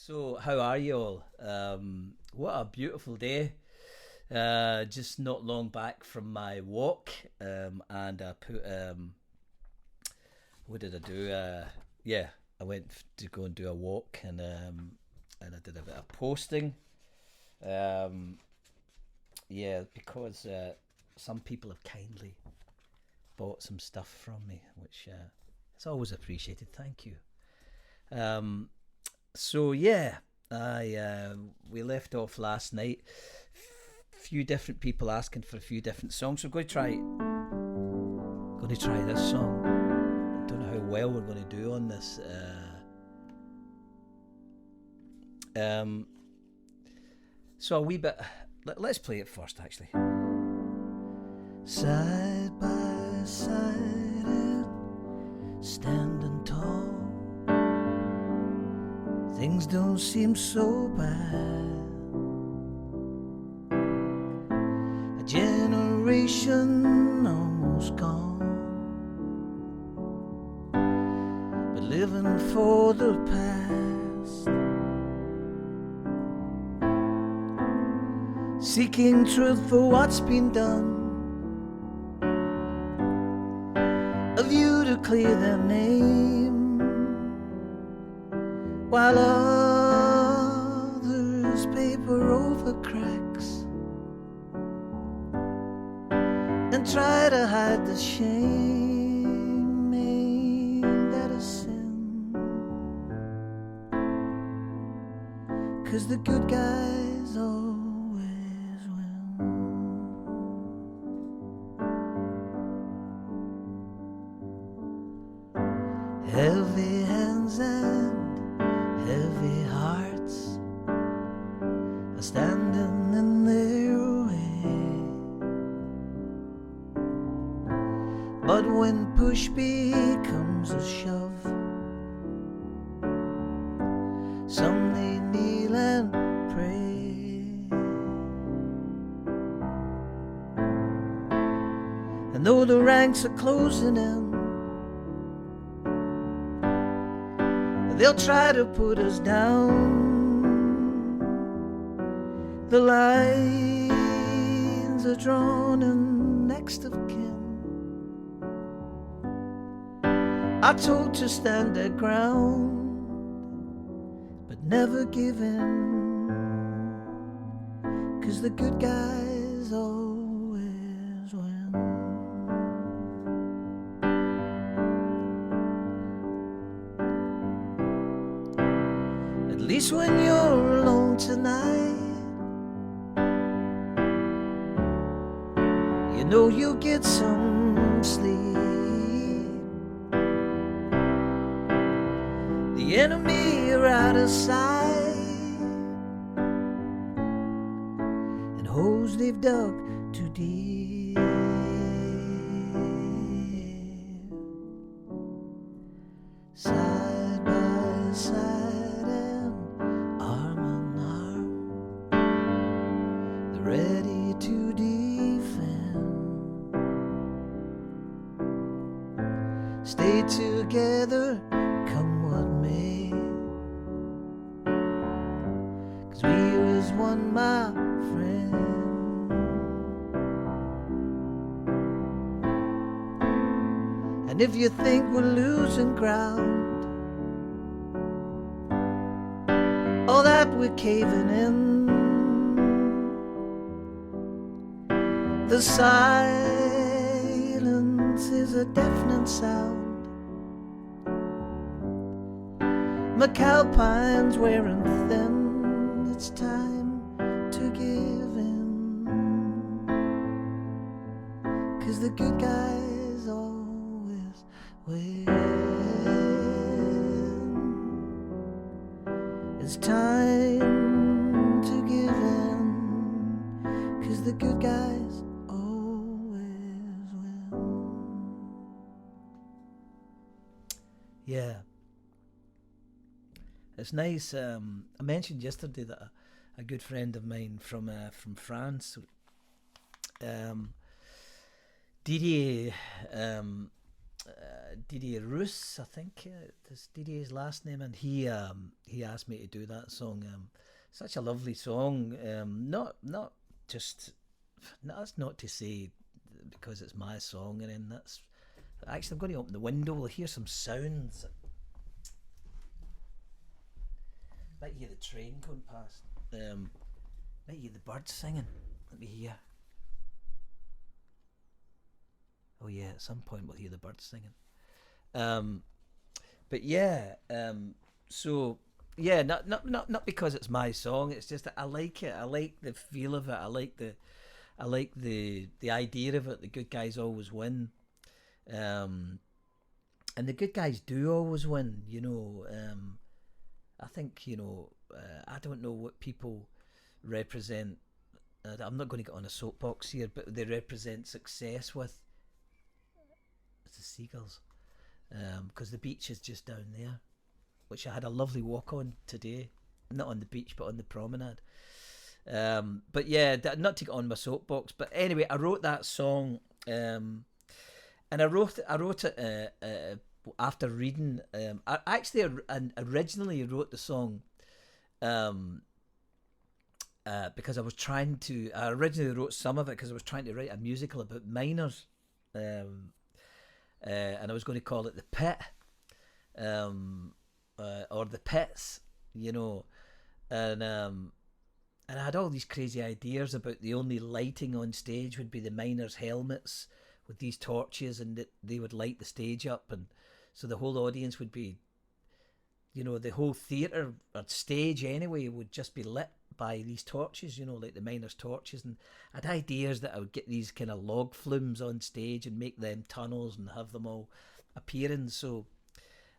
So, how are you all? What a beautiful day. Just not long back from my walk, and I put, what did I do? Yeah, I went to go and do a walk, and I did a bit of posting. Um, yeah, because some people have kindly bought some stuff from me, which is always appreciated. Thank you. Um, So yeah, I we left off last night. Few different people asking for a few different songs. So we're going to try this song. I don't know how well we're going to do on this. Um, so a wee bit. Let's play it first, actually. Side by side and standing tall. Things don't seem so bad. A generation almost gone, but living for the past, seeking truth for what's been done, a view to clear their name, while others paper over cracks and try to hide the shame. Ain't that a sin? 'Cause the good guys always win. Heavy hands and heavy hearts are standing in their way, but when push becomes a shove, some they kneel and pray. And though the ranks are closing in, they'll try to put us down. The lines are drawn and next of kin are told to stand their ground, but never give in. 'Cause the good guys always win. At least when you're alone tonight, you know you'll get some sleep. The enemy are out of sight, and holes they've dug too deep. Side by side and arm in arm, they're ready to defend. Stay together, come what may, 'cause we was one, my friend. And if you think we're losing ground, or that we're caving in, the silence is a deafening sound. McAlpine's wearing thin, it's time to give in. 'Cause the good guys always win. It's time to give in. 'Cause the good guys always win. Yeah. It's nice. I mentioned yesterday that a good friend of mine from France, Didier, Didier Roos, I think that's Didier's last name, and he asked me to do that song. Such a lovely song. Not just that's not to say because it's my song, and then that's actually I'm going to open the window. We'll hear some sounds. Might hear the train going past. Might hear the birds singing. Let me hear. Oh yeah, at some point we'll hear the birds singing. But yeah, so yeah, not because it's my song. It's just that I like it. I like the feel of it. I like the idea of it. The good guys always win, and the good guys do always win. I think I don't know what people represent. I'm not going to get on a soapbox here, but they represent success with. It's the seagulls, because the beach is just down there, which I had a lovely walk on today. Not on the beach, but on the promenade. But yeah, not to get on my soapbox. But anyway, I wrote that song, and I wrote it after reading. I actually originally wrote the song, because I was trying to. I originally wrote some of it because I was trying to write a musical about miners. And I was going to call it The Pit, or The Pits, and I had all these crazy ideas about the only lighting on stage would be the miners' helmets with these torches, and that they would light the stage up, and so the whole audience would be, the whole theatre or stage anyway would just be lit by these torches, like the miners' torches. And I had ideas that I would get these kind of log flumes on stage and make them tunnels and have them all appearing. So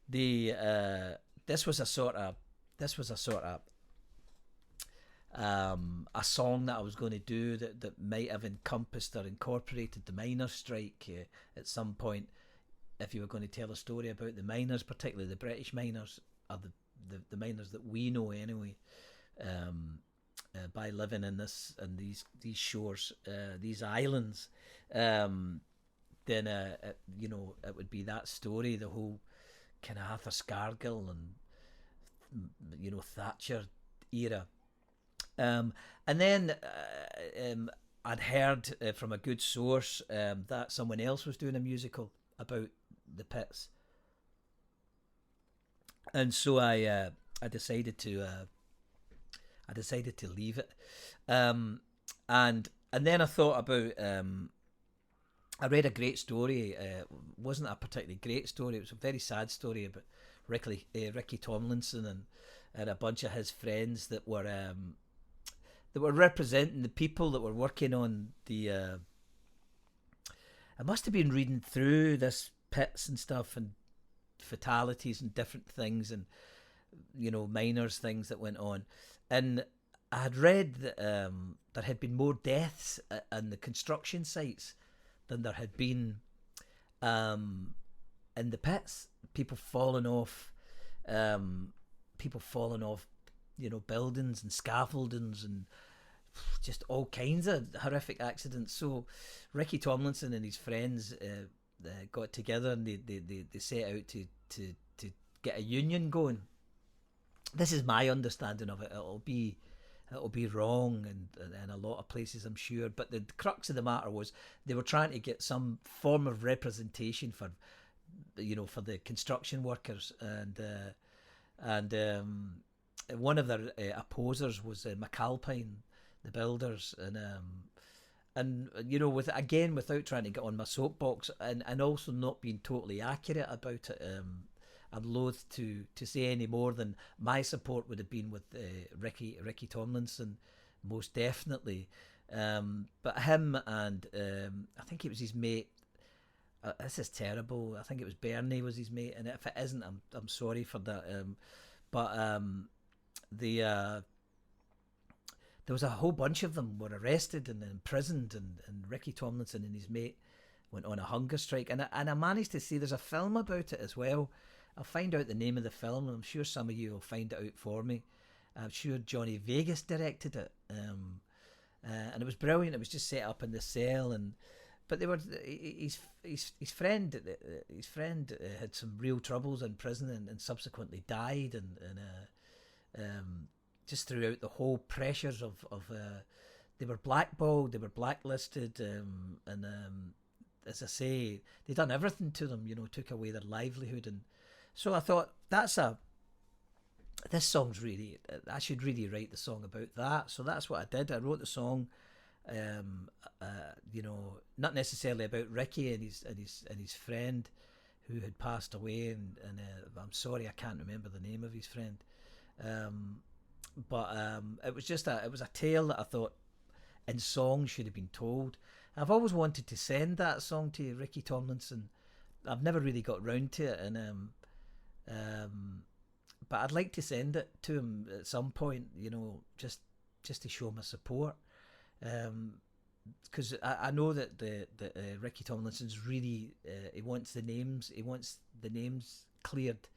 this was a sort of a song that I was going to do that might have encompassed or incorporated the miners' strike at some point. If you were going to tell a story about the miners, particularly the British miners, or the miners that we know anyway, by living in these shores, these islands, then it would be that story, the whole kind of Arthur Scargill and Thatcher era. And then I'd heard from a good source that someone else was doing a musical about the pits, and so I decided to leave it, and then I thought about. I read a great story. Wasn't a particularly great story. It was a very sad story about Ricky Tomlinson and a bunch of his friends that were representing the people that were working on the. I must have been reading through this pits and stuff and fatalities and different things and miners things that went on, and I had read that there had been more deaths on the construction sites than there had been in the pits. People falling off, buildings and scaffoldings and just all kinds of horrific accidents. So Ricky Tomlinson and his friends got together and they set out to get a union going. This is my understanding of it. It'll be wrong in a lot of places, I'm sure. But the crux of the matter was they were trying to get some form of representation for the construction workers, and one of their opposers was McAlpine, the builders, and without trying to get on my soapbox and also not being totally accurate about it. I'm loath to say any more than my support would have been with Ricky Tomlinson, most definitely. But him and I think it was his mate. This is terrible. I think it was Bernie was his mate, and if it isn't, I'm sorry for that. There was a whole bunch of them were arrested and imprisoned, and Ricky Tomlinson and his mate went on a hunger strike, and I managed to see there's a film about it as well. I'll find out the name of the film, and I'm sure some of you will find it out for me. I'm sure Johnny Vegas directed it, and it was brilliant. It was just set up in the cell, and but they were his friend. His friend had some real troubles in prison and subsequently died, and just throughout the whole pressures of they were blackballed, they were blacklisted, and as I say, they done everything to them. Took away their livelihood, and so I thought this song's really, I should really write the song about that. So that's what I did. I wrote the song, not necessarily about Ricky and his friend who had passed away, and I'm sorry I can't remember the name of his friend, but it was a tale that I thought in song should have been told. I've always wanted to send that song to Ricky Tomlinson. I've never really got round to it, and but I'd like to send it to him at some point, just to show my support, because I know that Ricky Tomlinson's really he wants the names cleared.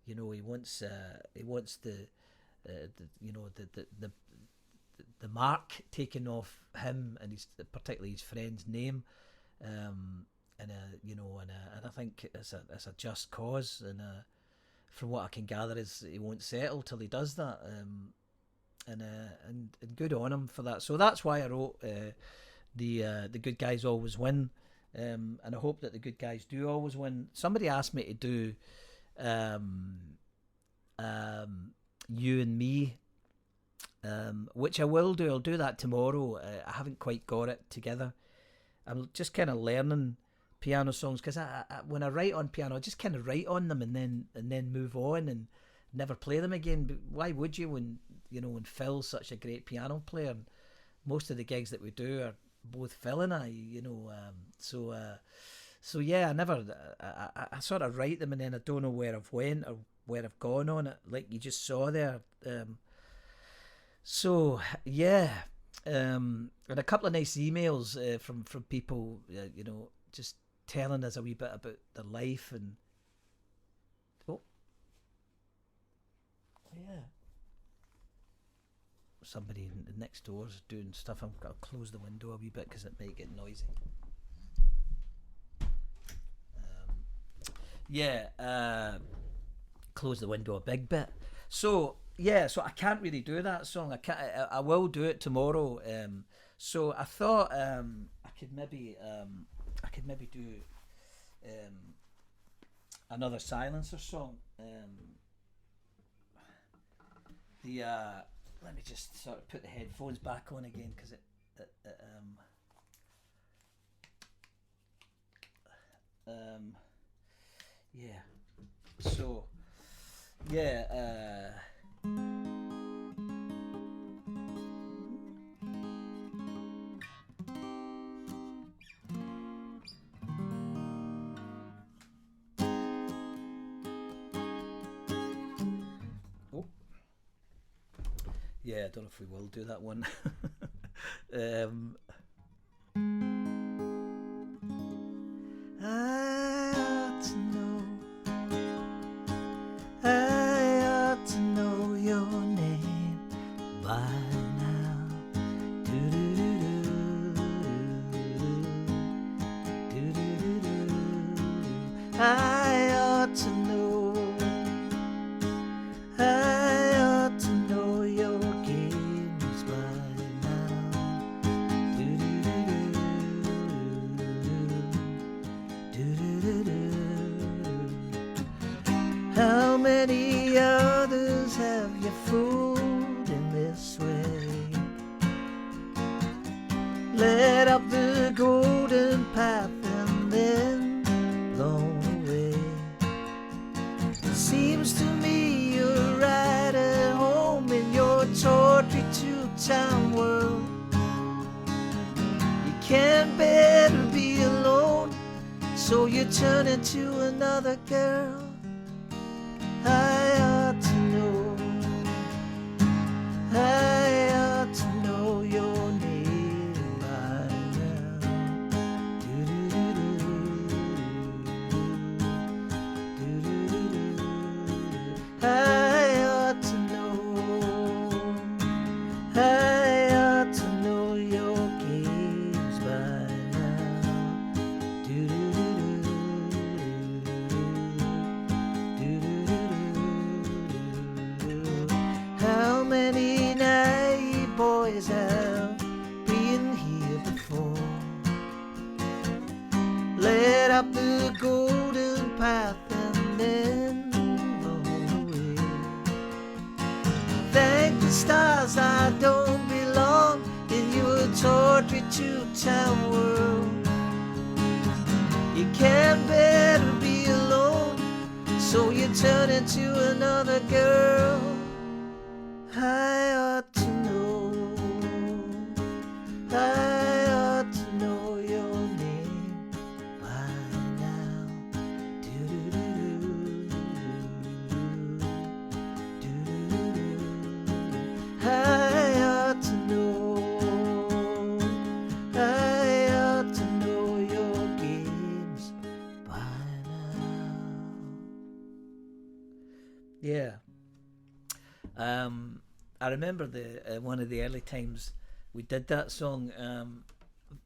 He wants the mark taken off him and particularly his friend's name, and I think it's a just cause, and from what I can gather is he won't settle till he does that, and good on him for that. So that's why I wrote the good guys always win, and I hope that the good guys do always win. Somebody asked me to do You and Me, which I will do. I'll do that tomorrow. I haven't quite got it together. I'm just kind of learning piano songs, because I when I write on piano, I just kind of write on them and then move on and never play them again. But why would you, when Phil's such a great piano player, and most of the gigs that we do are both Phil and I, so yeah, I sort of write them and then I don't know where I've went or where I've gone on it, like you just saw there. So yeah, and a couple of nice emails from people, just telling us a wee bit about their life, and yeah, somebody next door's doing stuff. I've got to close the window a wee bit because it might get noisy. Close the window a big bit. So I can't really do that song. I will do it tomorrow. So I thought I could maybe do another Silencer song. Let me just sort of put the headphones back on again, because I don't know if we will do that one. I ought to know your name by now. I ought to know. I ought to know your games by now. How many others have you fooled in this way? Led up the golden path and then blown away. Seems to me you're right at home in your tawdry two-time world. You can't bear to be alone, so you turn into another girl. I ought to know. I ought to know your name by now. I ought to know. I ought to know your games by now. and stars, I don't belong in your tawdry two-town world. You can't bear to be alone, so you turn into another girl. I ought to know, I ought to know your name by now. I ought to know, I ought to know your games by now. Yeah. I remember the one of the early times we did that song.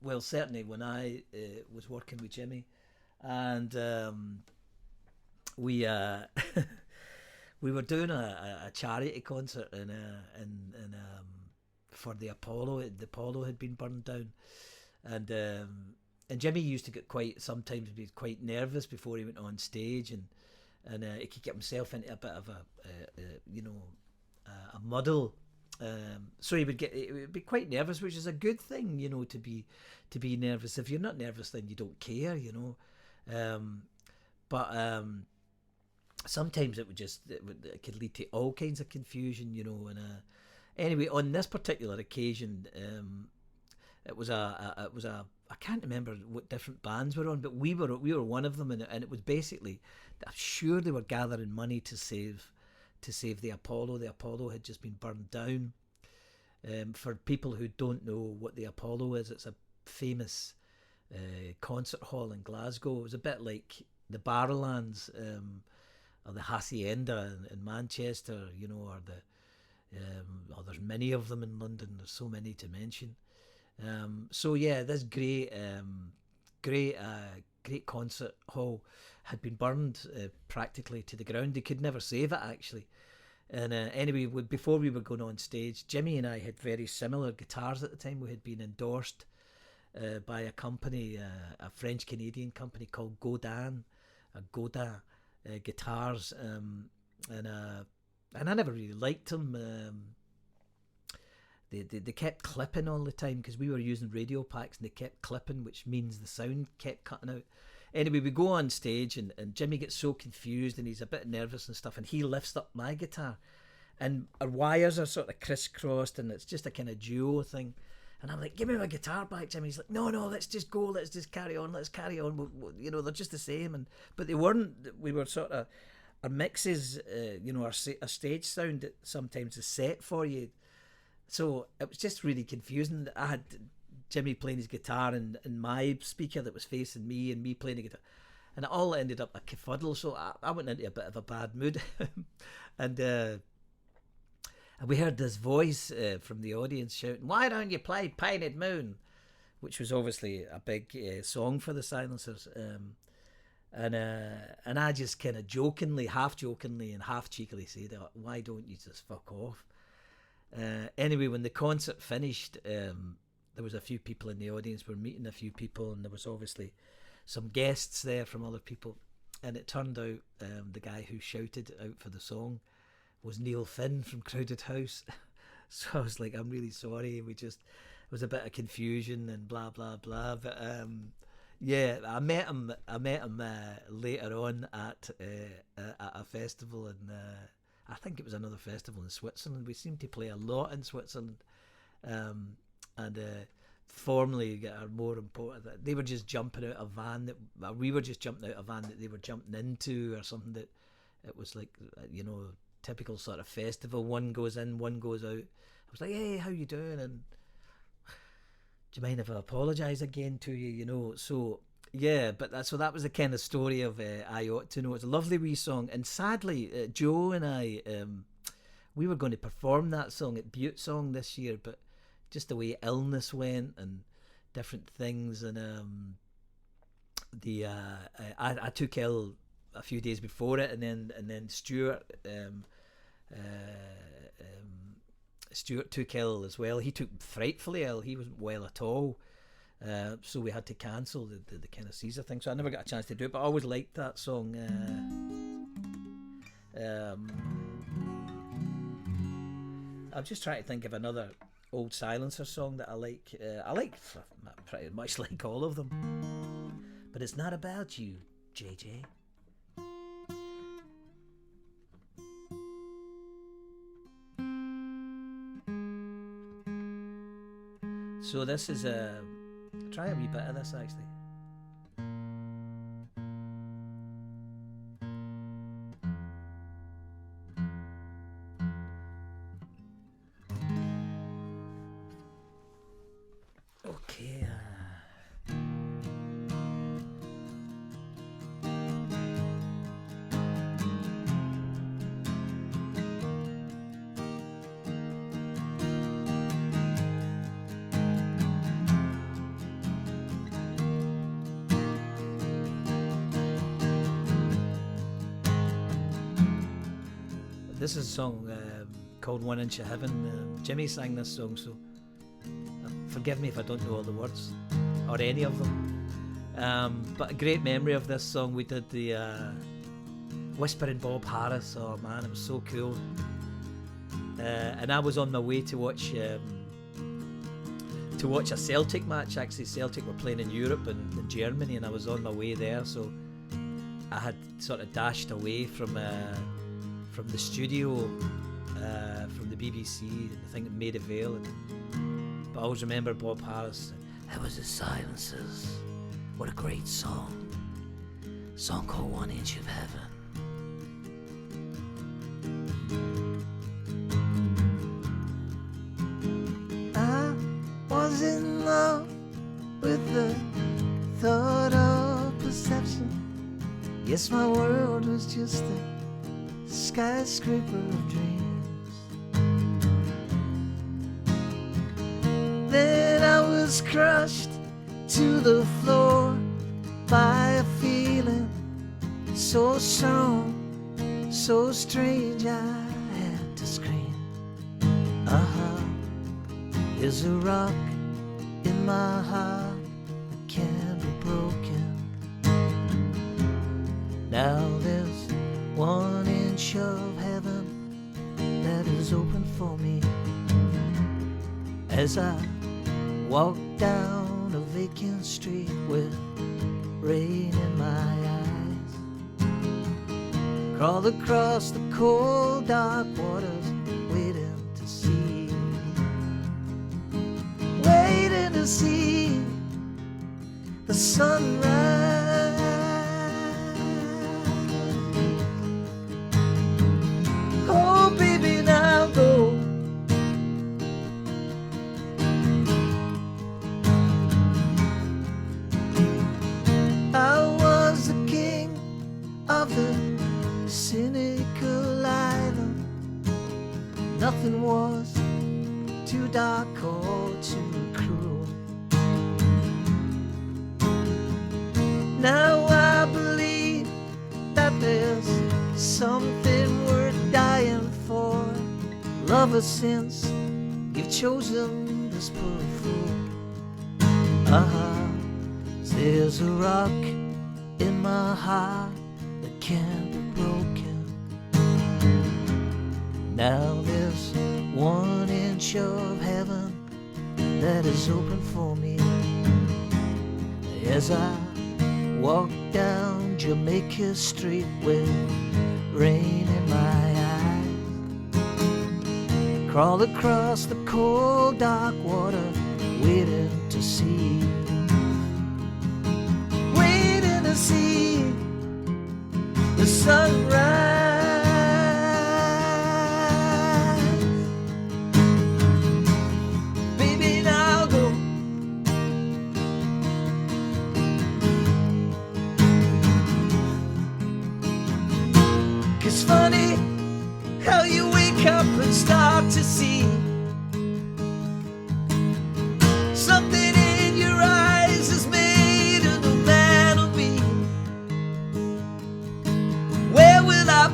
Well, certainly when I was working with Jimmy, and we we were doing a charity concert in for the Apollo. The Apollo had been burned down, and Jimmy used to get sometimes be quite nervous before he went on stage, and he could get himself into a bit of a muddle. So he would be quite nervous, which is a good thing, to be nervous. If you're not nervous, then you don't care, But sometimes it could lead to all kinds of confusion, And anyway, on this particular occasion, it was a I can't remember what different bands were on, but we were one of them, and it was basically, I'm sure they were gathering money to save the Apollo. The Apollo had just been burned down. For people who don't know what the Apollo is, it's a famous concert hall in Glasgow. It was a bit like the Barrowlands or the Hacienda in Manchester, or there's many of them in London. There's so many to mention. So yeah, this great concert hall had been burned practically to the ground. They could never save it, actually. And anyway, before we were going on stage, Jimmy and I had very similar guitars at the time. We had been endorsed by a company, a French-Canadian company called Godin guitars, and I never really liked them. They kept clipping all the time because we were using radio packs, and they kept clipping, which means the sound kept cutting out. Anyway, we go on stage, and Jimmy gets so confused, and he's a bit nervous and stuff, and he lifts up my guitar, and our wires are sort of crisscrossed, and it's just a kind of duo thing. And I'm like, give me my guitar back, Jimmy. He's like, no, let's just go, let's just carry on. They're just the same. But they weren't. We were sort of, our mixes, our stage sound that sometimes is set for you. So it was just really confusing. I had Jimmy playing his guitar and my speaker that was facing me, and me playing the guitar. And it all ended up a kerfuddle. So I went into a bit of a bad mood. And we heard this voice from the audience shouting, "Why don't you play Painted Moon?" Which was obviously a big song for the Silencers. And I just kind of half jokingly and half cheekily said, "Why don't you just fuck off?" Anyway, when the concert finished, there was a few people in the audience. We're meeting a few people, and there was obviously some guests there from other people. And it turned out the guy who shouted out for the song was Neil Finn from Crowded House. So I was like, I'm really sorry. It was a bit of confusion and blah blah blah. But yeah, I met him later on at a festival, and I think it was another festival in Switzerland. We seem to play a lot in Switzerland, and formerly are more important. They were just jumping out a van that we were just jumping out a van that they were jumping into, or something. That it was like, typical sort of festival. One goes in, one goes out. I was like, "Hey, how you doing? And do you mind if I apologise again to you?" So yeah, but that was the kind of story of I Ought to Know. It's a lovely wee song, and sadly, Joe and I, we were going to perform that song at Butte Song this year, but just the way illness went and different things, and I took ill a few days before it, and then Stuart Stuart took ill as well. He took frightfully ill. He wasn't well at all. So we had to cancel the kind of Caesar thing. So I never got a chance to do it, but I always liked that song. I'm just trying to think of another old Silencer song that I like. I like pretty much like all of them. But it's not about you, JJ. So this is try a wee bit of this actually. Okay. This is a song called 1 Inch of Heaven. Jimmy sang this song, so forgive me if I don't know all the words or any of them. But a great memory of this song. We did the Whispering Bob Harris. Oh man, it was so cool. And I was on my way to watch a Celtic match. Actually, Celtic were playing in Europe and in Germany, and I was on my way there, so I had sort of dashed away from the studio, from the BBC, I think in Maida Vale. But I always remember Bob Harris. That was the Silencers. What a great song. Song called 1 Inch of Heaven. I was in love with the thought of perception. Yes, my world was just a skyscraper of dreams. Then I was crushed to the floor by a feeling so strong, so strange I had to scream. There's a rock in my heart that can't be broken. Now there's 1 inch of heaven that is open for me as I walk down a vacant street with rain in my eyes. Crawl across the cold dark waters, waiting to see, waiting to see the sunrise. Cynical island, nothing was too dark or too cruel. Now I believe that there's something worth dying for. Love us since you've chosen this poor fool. There's a rock in my heart that can't be broken. Now there's 1 inch of heaven that is open for me as I walk down Jamaica Street with rain in my eyes. Crawl across the cold dark water, waiting to see, waiting to see the sunrise. Baby, now go. It's funny how you wake up and start to see something in your eyes has made a new man of me. Where will I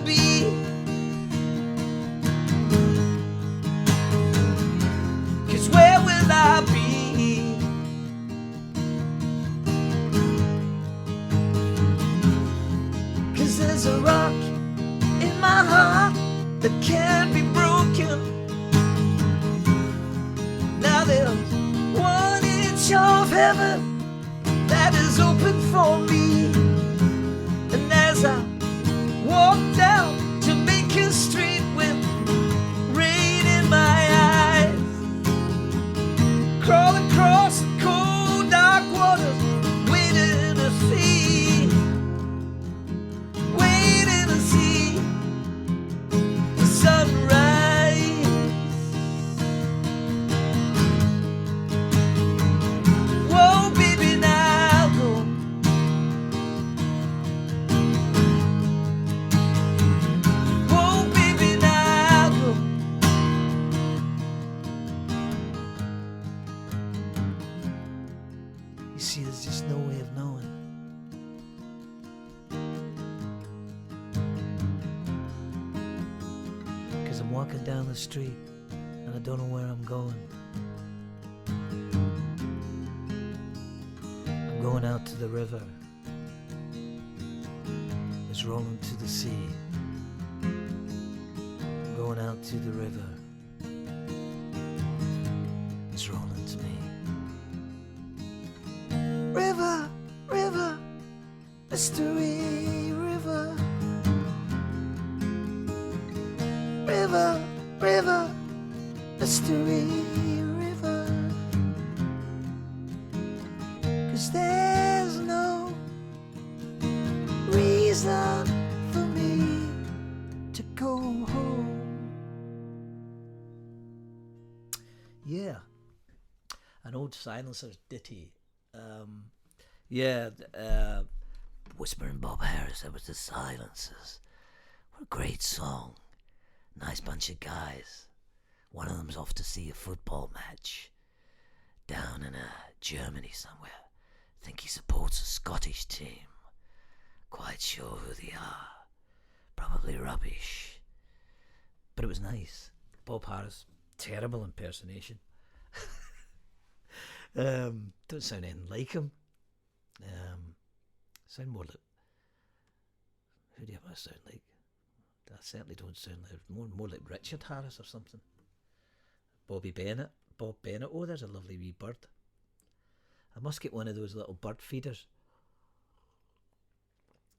heaven that is open for me. And as I walk down Jamaica Street with rain in my eyes, crawl across the cold dark waters, waiting to see the sunrise. Whoa, baby, now go. Whoa, baby, now go. You see, there's just no way of knowing. Cause I'm walking down the street and I don't know where I'm going. I'm going out to the river. It's rolling to the sea. I'm going out to the river. It's rolling to me. River, river, mystery river. River, river, mystery river. 'Cause there's no reason for me to go home. Yeah, an old Silencer's ditty. Whispering Bob Harris, that was the Silencers. What a great song. Nice bunch of guys. One of them's off to see a football match down in Germany somewhere. I think he supports a Scottish team. Quite sure who they are. Probably rubbish. But it was nice. Bob Harris, terrible impersonation. Don't sound anything like him. Sound more like... Who do I sound like? I certainly don't sound like... More like Richard Harris or something. Bobby Bennett. Bob Bennett. Oh, there's a lovely wee bird. I must get one of those little bird feeders.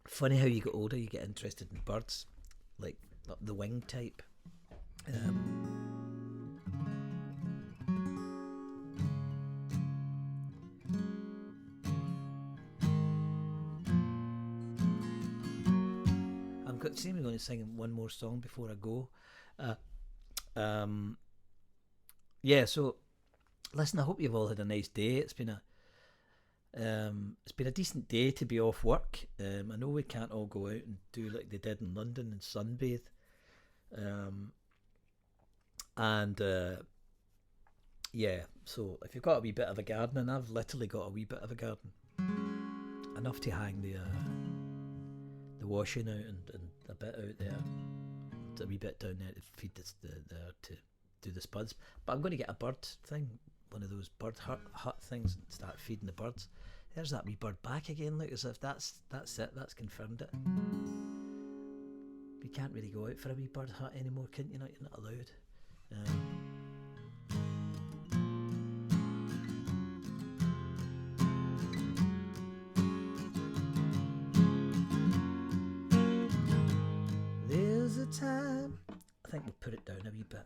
Funny how you get older, you get interested in birds. Like the wing type. I'm going to sing one more song before I go. So listen, I hope you've all had a nice day. It's been a decent day to be off work. I know we can't all go out and do like they did in London and sunbathe. So if you've got a wee bit of a garden, and I've literally got a wee bit of a garden, enough to hang the washing out and a bit out there, a wee bit down there to feed to do the spuds. But I'm going to get a bird thing, one of those bird hut things, and start feeding the birds. There's that wee bird back again. Look, as if that's it. That's confirmed it. You can't really go out for a wee bird hut anymore, can you? You're not allowed. There's a time. I think we'll put it down a wee bit.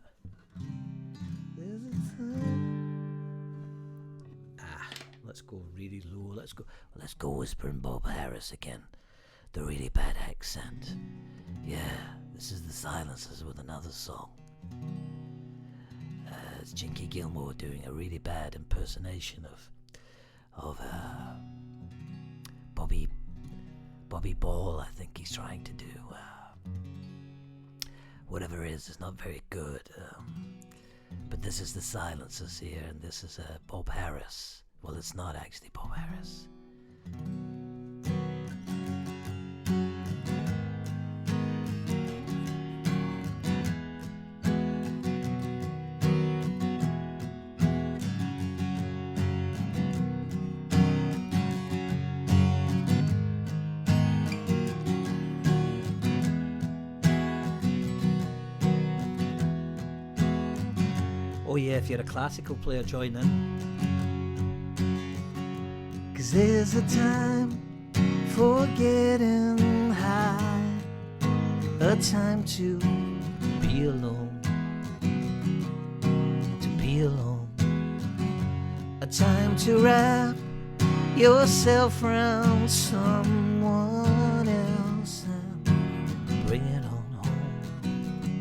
There's a time. Let's go really low. Let's go whispering Bob Harris again. The really bad accent. Yeah, this is the Silencers with another song. It's Jinky Gilmore doing a really bad impersonation of Bobby Ball. I think he's trying to do. Whatever it is, it's not very good. But this is the Silencers here, and this is Bob Harris. Well, it's not actually Bob Harris. Oh yeah, if you're a classical player, join in. 'Cause there's a time for getting high, a time to be alone, to be alone, a time to wrap yourself around someone else and bring it on home.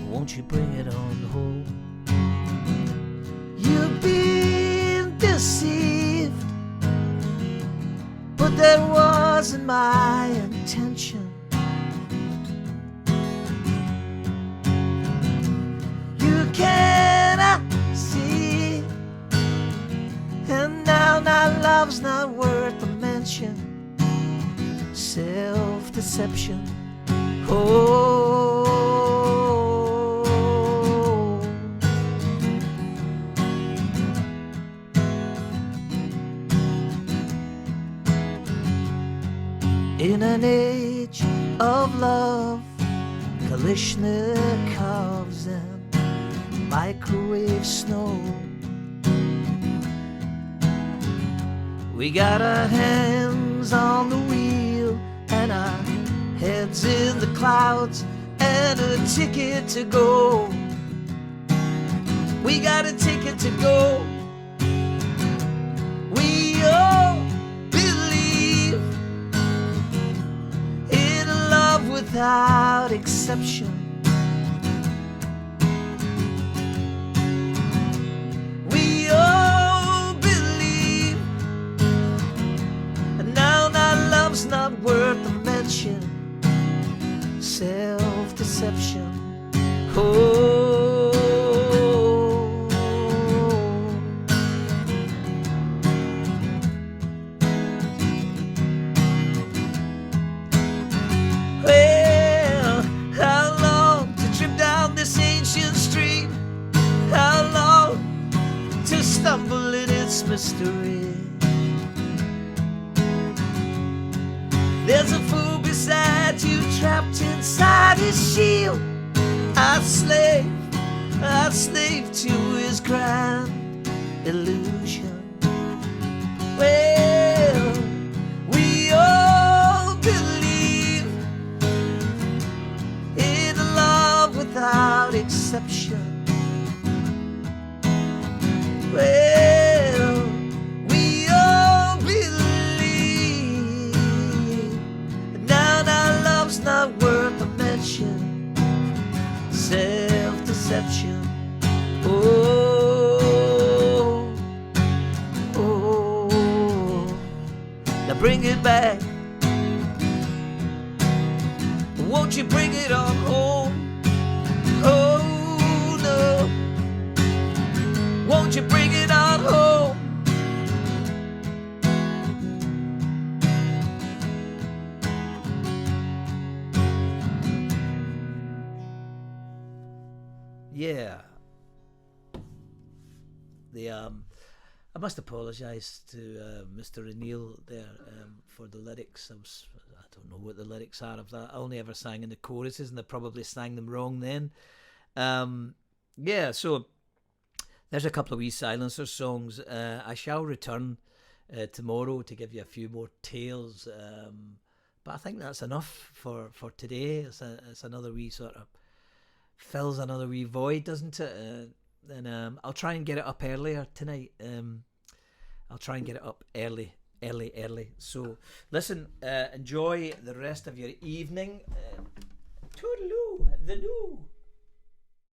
Won't you bring it on home? You've been deceived, but that wasn't my intention. You cannot see, and now love's not worth a mention. Self-deception. Oh, in an age of love, Kalashnikovs and microwave snow, we got our hands on the wheel and our heads in the clouds and a ticket to go. We got a ticket to go. We all believe in love without exception. We all believe, and now love's not worth a mention. Self-deception. Oh, well, how long to trip down this ancient street? How long to stumble in its mystery? There's a fool beside you, trapped inside his shield. I slave to his grand illusion. Well, we all believe in love without exception. Well, we all believe, now love's not worth a mention. Self-deception. Oh, oh, now bring it back. Won't you bring it on home? Oh no, won't you bring it on home? Yeah. I must apologise to Mr. O'Neill there for the lyrics. I don't know what the lyrics are of that. I only ever sang in the choruses, and I probably sang them wrong then. Yeah, so there's a couple of wee Silencer songs. I shall return tomorrow to give you a few more tales, but I think that's enough for today. It's another wee sort of fills another wee void, doesn't it? And I'll try and get it up earlier tonight. I'll try and get it up early. So listen, enjoy the rest of your evening. Toodaloo, the new.